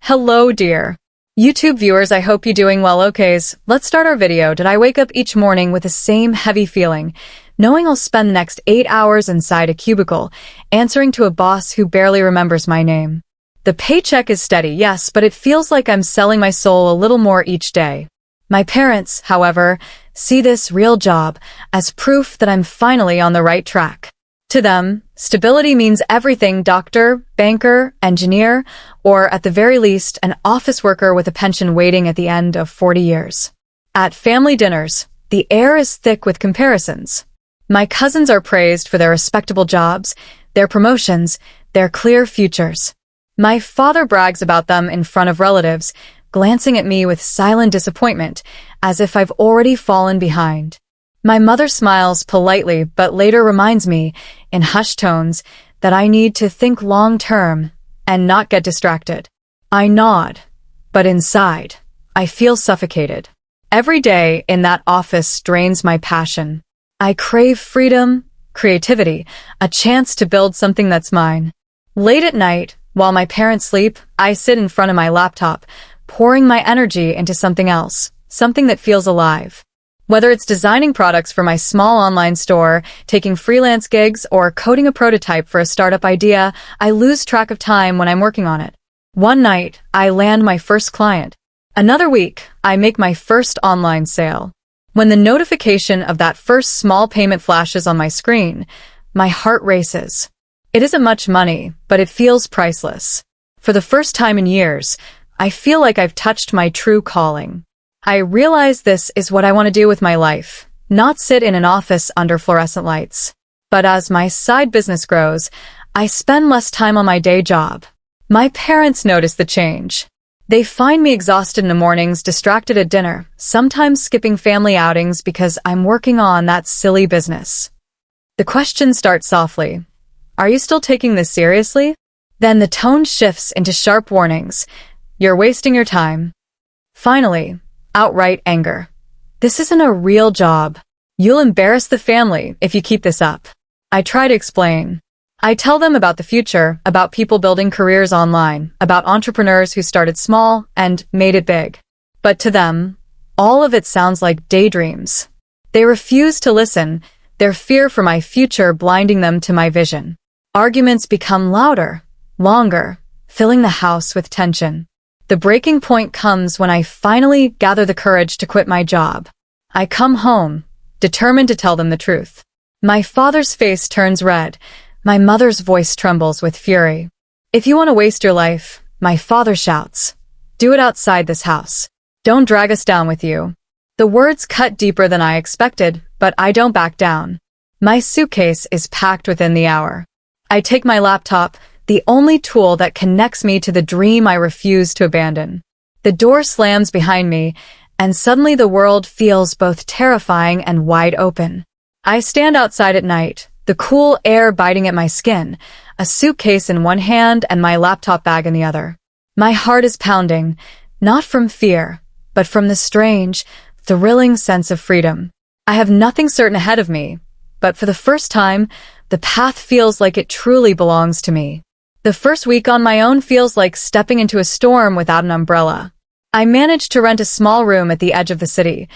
Hello, dear YouTube viewers, I hope you're doing well. Okays, let's start our video. Did I wake up each morning with the same heavy feeling, knowing I'll spend the next 8 hours inside a cubicle, answering to a boss who barely remembers my name? The paycheck is steady, yes, but it feels like I'm selling my soul a little more each day. My parents, however, see this real job as proof that I'm finally on the right track. To them, stability means everything: doctor, banker, engineer, or at the very least, an office worker with a pension waiting at the end of 40 years. At family dinners, the air is thick with comparisons. My cousins are praised for their respectable jobs, their promotions, their clear futures. My father brags about them in front of relatives, glancing at me with silent disappointment, as if I've already fallen behind. My mother smiles politely, but later reminds me, in hushed tones, that I need to think long-term and not get distracted. I nod, but inside, I feel suffocated. Every day in that office drains my passion. I crave freedom, creativity, a chance to build something that's mine. Late at night, while my parents sleep, I sit in front of my laptop, pouring my energy into something else, something that feels alive. Whether it's designing products for my small online store, taking freelance gigs, or coding a prototype for a startup idea, I lose track of time when I'm working on it. One night, I land my first client. Another week, I make my first online sale. When the notification of that first small payment flashes on my screen, my heart races. It isn't much money, but it feels priceless. For the first time in years, I feel like I've touched my true calling. I realize this is what I want to do with my life, not sit in an office under fluorescent lights. But as my side business grows, I spend less time on my day job. My parents notice the change. They find me exhausted in the mornings, distracted at dinner, sometimes skipping family outings because I'm working on that silly business. The question starts softly. Are you still taking this seriously? Then the tone shifts into sharp warnings. You're wasting your time. Finally, outright anger. This isn't a real job. You'll embarrass the family if you keep this up. I try to explain. I tell them about the future, about people building careers online, about entrepreneurs who started small and made it big. But to them, all of it sounds like daydreams. They refuse to listen, their fear for my future blinding them to my vision. Arguments become louder, longer, filling the house with tension. The breaking point comes when I finally gather the courage to quit my job. I come home, determined to tell them the truth. My father's face turns red. My mother's voice trembles with fury. If you want to waste your life, my father shouts, do it outside this house. Don't drag us down with you. The words cut deeper than I expected, but I don't back down. My suitcase is packed within the hour. I take my laptop, the only tool that connects me to the dream I refuse to abandon. The door slams behind me, and suddenly the world feels both terrifying and wide open. I stand outside at night, the cool air biting at my skin, a suitcase in one hand and my laptop bag in the other. My heart is pounding, not from fear, but from the strange, thrilling sense of freedom. I have nothing certain ahead of me, but for the first time, the path feels like it truly belongs to me. The first week on my own feels like stepping into a storm without an umbrella. I managed to rent a small room at the edge of the city,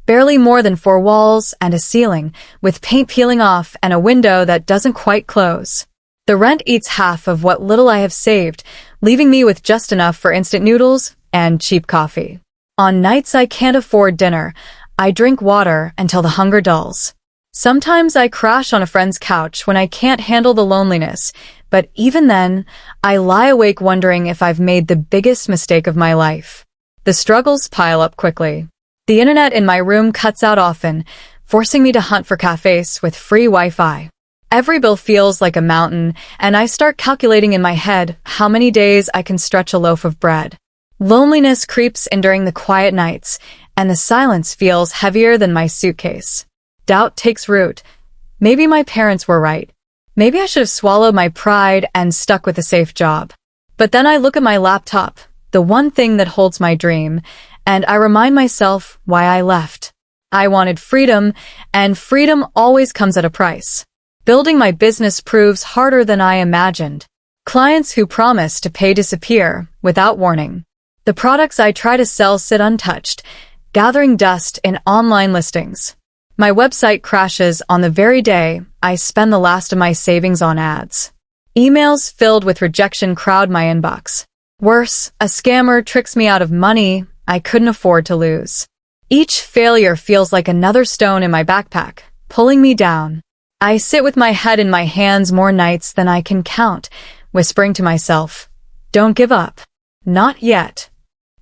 barely more than 4 walls and a ceiling, with paint peeling off and a window that doesn't quite close. The rent eats half of what little I have saved, leaving me with just enough for instant noodles and cheap coffee. On nights I can't afford dinner, I drink water until the hunger dulls. Sometimes I crash on a friend's couch when I can't handle the loneliness, but even then, I lie awake wondering if I've made the biggest mistake of my life. The struggles pile up quickly. The internet in my room cuts out often, forcing me to hunt for cafes with free Wi-Fi. Every bill feels like a mountain, and I start calculating in my head how many days I can stretch a loaf of bread. Loneliness creeps in during the quiet nights, and the silence feels heavier than my suitcase. Doubt takes root. Maybe my parents were right. Maybe I should have swallowed my pride and stuck with a safe job. But then I look at my laptop, the one thing that holds my dream, and I remind myself why I left. I wanted freedom, and freedom always comes at a price. Building my business proves harder than I imagined. Clients who promise to pay disappear without warning. The products I try to sell sit untouched, gathering dust in online listings. My website crashes on the very day I spend the last of my savings on ads. Emails filled with rejection crowd my inbox. Worse, a scammer tricks me out of money I couldn't afford to lose. Each failure feels like another stone in my backpack, pulling me down. I sit with my head in my hands more nights than I can count, whispering to myself, "Don't give up. Not yet."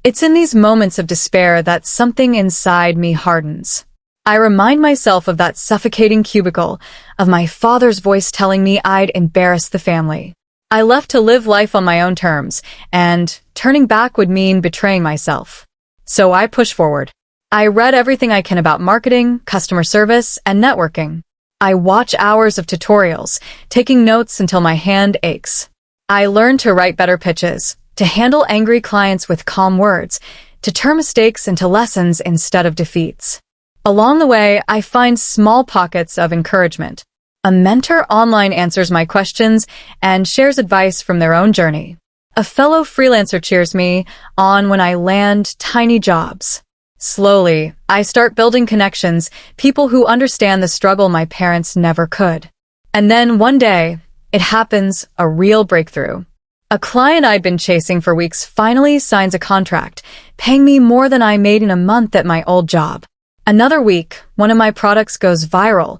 It's in these moments of despair that something inside me hardens. I remind myself of that suffocating cubicle, of my father's voice telling me I'd embarrass the family. I left to live life on my own terms, and turning back would mean betraying myself. So I push forward. I read everything I can about marketing, customer service, and networking. I watch hours of tutorials, taking notes until my hand aches. I learned to write better pitches, to handle angry clients with calm words, to turn mistakes into lessons instead of defeats. Along the way, I find small pockets of encouragement. A mentor online answers my questions and shares advice from their own journey. A fellow freelancer cheers me on when I land tiny jobs. Slowly, I start building connections, people who understand the struggle my parents never could. And then one day, it happens, a real breakthrough. A client I'd been chasing for weeks finally signs a contract, paying me more than I made in a month at my old job. Another week, one of my products goes viral,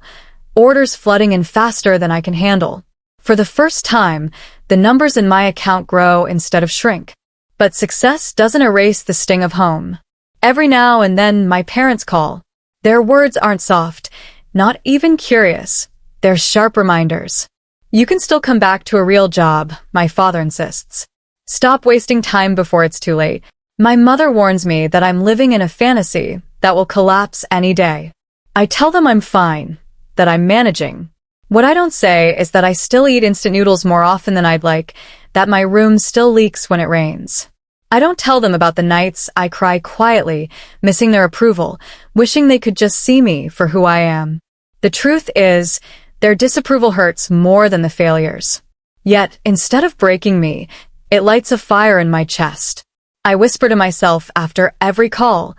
orders flooding in faster than I can handle. For the first time, the numbers in my account grow instead of shrink. But success doesn't erase the sting of home. Every now and then, my parents call. Their words aren't soft, not even curious. They're sharp reminders. "You can still come back to a real job," my father insists. "Stop wasting time before it's too late." My mother warns me that I'm living in a fantasy that will collapse any day. I tell them I'm fine, that I'm managing. What I don't say is that I still eat instant noodles more often than I'd like, that my room still leaks when it rains. I don't tell them about the nights I cry quietly, missing their approval, wishing they could just see me for who I am. The truth is, their disapproval hurts more than the failures. Yet, instead of breaking me, it lights a fire in my chest. I whisper to myself after every call,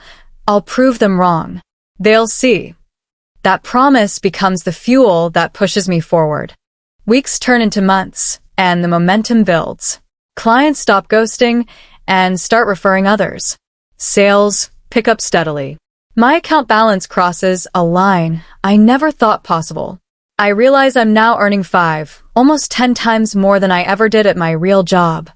"I'll prove them wrong. They'll see." That promise becomes the fuel that pushes me forward. Weeks turn into months, and the momentum builds. Clients stop ghosting and start referring others. Sales pick up steadily. My account balance crosses a line I never thought possible. I realize I'm now earning 5, almost 10 times more than I ever did at my real job.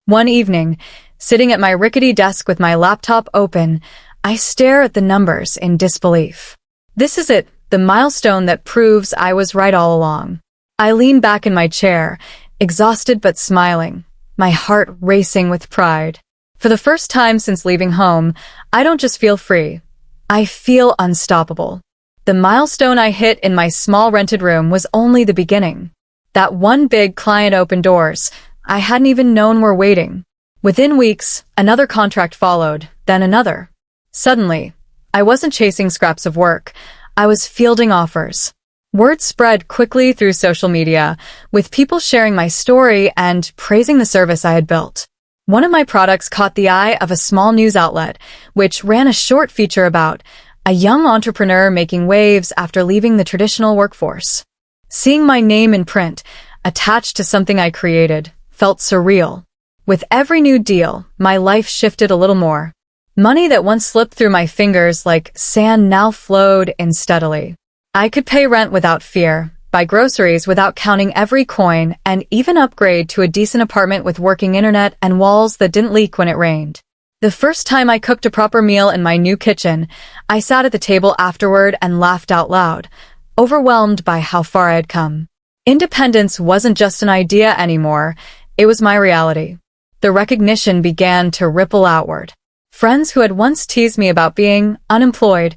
One evening, sitting at my rickety desk with my laptop open, I stare at the numbers in disbelief. This is it, the milestone that proves I was right all along. I lean back in my chair, exhausted but smiling, my heart racing with pride. For the first time since leaving home, I don't just feel free. I feel unstoppable. The milestone I hit in my small rented room was only the beginning. That one big client opened doors I hadn't even known were waiting. Within weeks, another contract followed, then another. Suddenly, I wasn't chasing scraps of work. I was fielding offers. Word spread quickly through social media, with people sharing my story and praising the service I had built. One of my products caught the eye of a small news outlet, which ran a short feature about a young entrepreneur making waves after leaving the traditional workforce. Seeing my name in print, attached to something I created, felt surreal. With every new deal, my life shifted a little more. Money that once slipped through my fingers like sand now flowed in steadily. I could pay rent without fear, buy groceries without counting every coin, and even upgrade to a decent apartment with working internet and walls that didn't leak when it rained. The first time I cooked a proper meal in my new kitchen, I sat at the table afterward and laughed out loud, overwhelmed by how far I had come. Independence wasn't just an idea anymore, it was my reality. The recognition began to ripple outward. Friends who had once teased me about being unemployed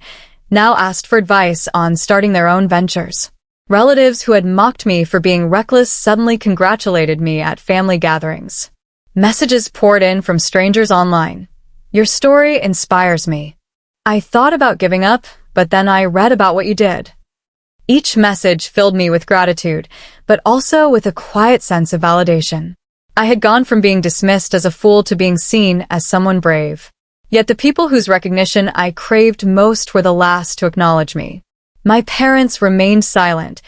now asked for advice on starting their own ventures. Relatives who had mocked me for being reckless suddenly congratulated me at family gatherings. Messages poured in from strangers online. "Your story inspires me. I thought about giving up, but then I read about what you did." Each message filled me with gratitude, but also with a quiet sense of validation. I had gone from being dismissed as a fool to being seen as someone brave. Yet the people whose recognition I craved most were the last to acknowledge me. My parents remained silent,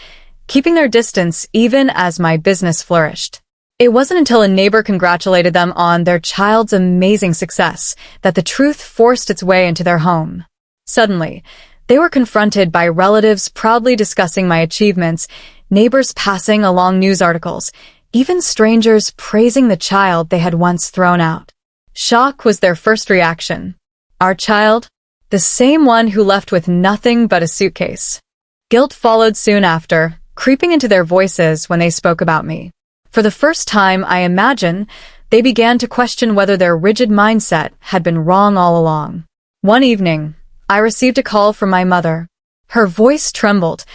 keeping their distance even as my business flourished. It wasn't until a neighbor congratulated them on their child's amazing success that the truth forced its way into their home. Suddenly, they were confronted by relatives proudly discussing my achievements, neighbors passing along news articles, even strangers praising the child they had once thrown out. Shock was their first reaction. Our child? The same one who left with nothing but a suitcase. Guilt followed soon after, creeping into their voices when they spoke about me. For the first time, I imagine, they began to question whether their rigid mindset had been wrong all along. One evening, I received a call from my mother. Her voice trembled,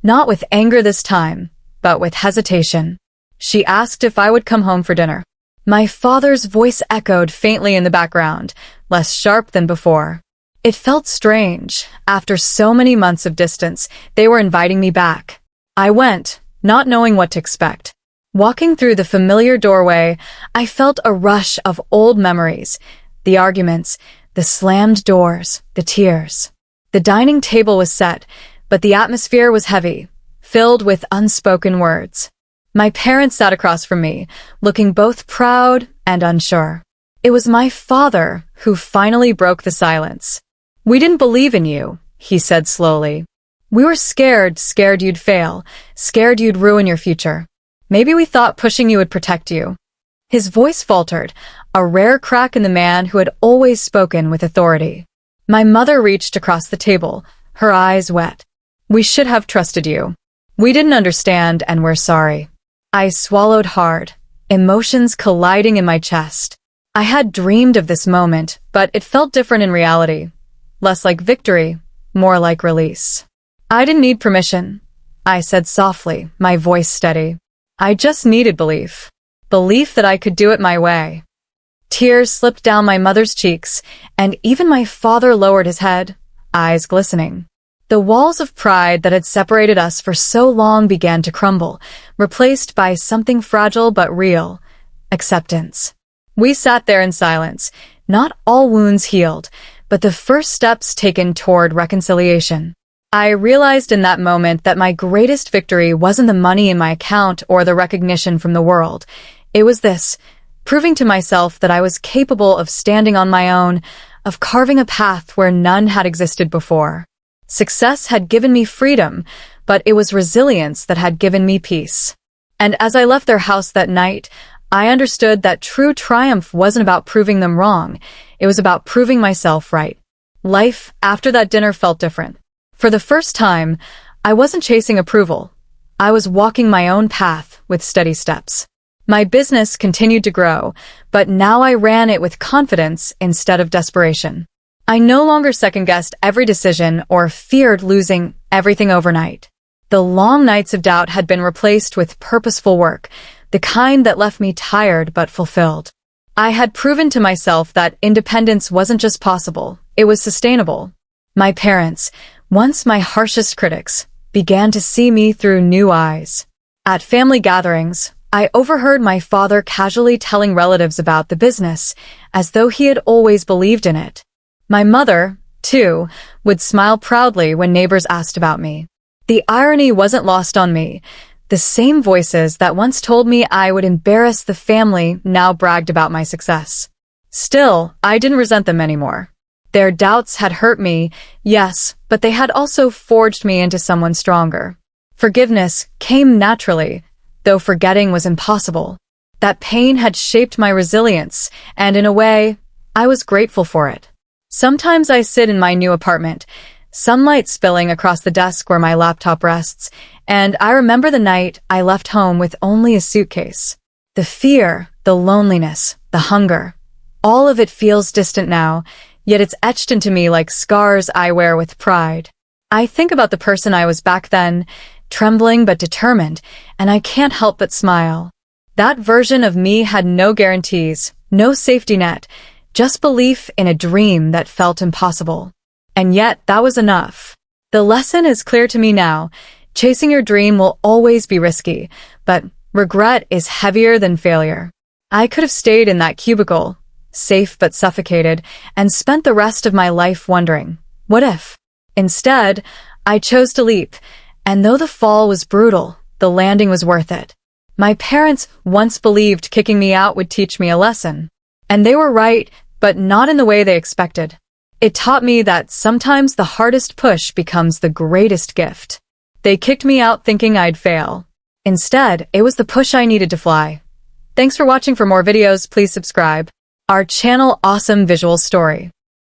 not with anger this time, but with hesitation. She asked if I would come home for dinner. My father's voice echoed faintly in the background, less sharp than before. It felt strange. After so many months of distance, they were inviting me back. I went, not knowing what to expect. Walking through the familiar doorway, I felt a rush of old memories. The arguments, the slammed doors, the tears. The dining table was set, but the atmosphere was heavy, filled with unspoken words. My parents sat across from me, looking both proud and unsure. It was my father who finally broke the silence. "We didn't believe in you," he said slowly. "We were scared you'd fail, scared you'd ruin your future. Maybe we thought pushing you would protect you." His voice faltered, a rare crack in the man who had always spoken with authority. My mother reached across the table, her eyes wet. "We should have trusted you. We didn't understand and we're sorry." I swallowed hard, emotions colliding in my chest. I had dreamed of this moment, but it felt different in reality. Less like victory, more like release. "I didn't need permission," I said softly, my voice steady. "I just needed belief. Belief that I could do it my way." Tears slipped down my mother's cheeks, and even my father lowered his head, eyes glistening. The walls of pride that had separated us for so long began to crumble, replaced by something fragile but real: acceptance. We sat there in silence, not all wounds healed, but the first steps taken toward reconciliation. I realized in that moment that my greatest victory wasn't the money in my account or the recognition from the world. It was this, proving to myself that I was capable of standing on my own, of carving a path where none had existed before. Success had given me freedom, but it was resilience that had given me peace. And as I left their house that night, I understood that true triumph wasn't about proving them wrong. It was about proving myself right. Life after that dinner felt different. For the first time, I wasn't chasing approval. I was walking my own path with steady steps. My business continued to grow, but now I ran it with confidence instead of desperation. I no longer second-guessed every decision or feared losing everything overnight. The long nights of doubt had been replaced with purposeful work, the kind that left me tired but fulfilled. I had proven to myself that independence wasn't just possible, it was sustainable. My parents, once my harshest critics, began to see me through new eyes. At family gatherings, I overheard my father casually telling relatives about the business, as though he had always believed in it. My mother, too, would smile proudly when neighbors asked about me. The irony wasn't lost on me. The same voices that once told me I would embarrass the family now bragged about my success. Still, I didn't resent them anymore. Their doubts had hurt me, yes, but they had also forged me into someone stronger. Forgiveness came naturally, though forgetting was impossible. That pain had shaped my resilience, and in a way, I was grateful for it. Sometimes I sit in my new apartment, sunlight spilling across the desk where my laptop rests, and I remember the night I left home with only a suitcase. The fear, the loneliness, the hunger, all of it feels distant now, yet it's etched into me like scars I wear with pride. I think about the person I was back then, trembling but determined, and I can't help but smile. That version of me had no guarantees, no safety net, just belief in a dream that felt impossible. And yet, that was enough. The lesson is clear to me now. Chasing your dream will always be risky, but regret is heavier than failure. I could have stayed in that cubicle, safe but suffocated, and spent the rest of my life wondering, what if? Instead, I chose to leap, and though the fall was brutal, the landing was worth it. My parents once believed kicking me out would teach me a lesson. And they were right, but not in the way they expected. It taught me that sometimes the hardest push becomes the greatest gift. They kicked me out thinking I'd fail. Instead, it was the push I needed to fly. Thanks for watching. For more videos, please subscribe. Our channel Awesome Visual Story.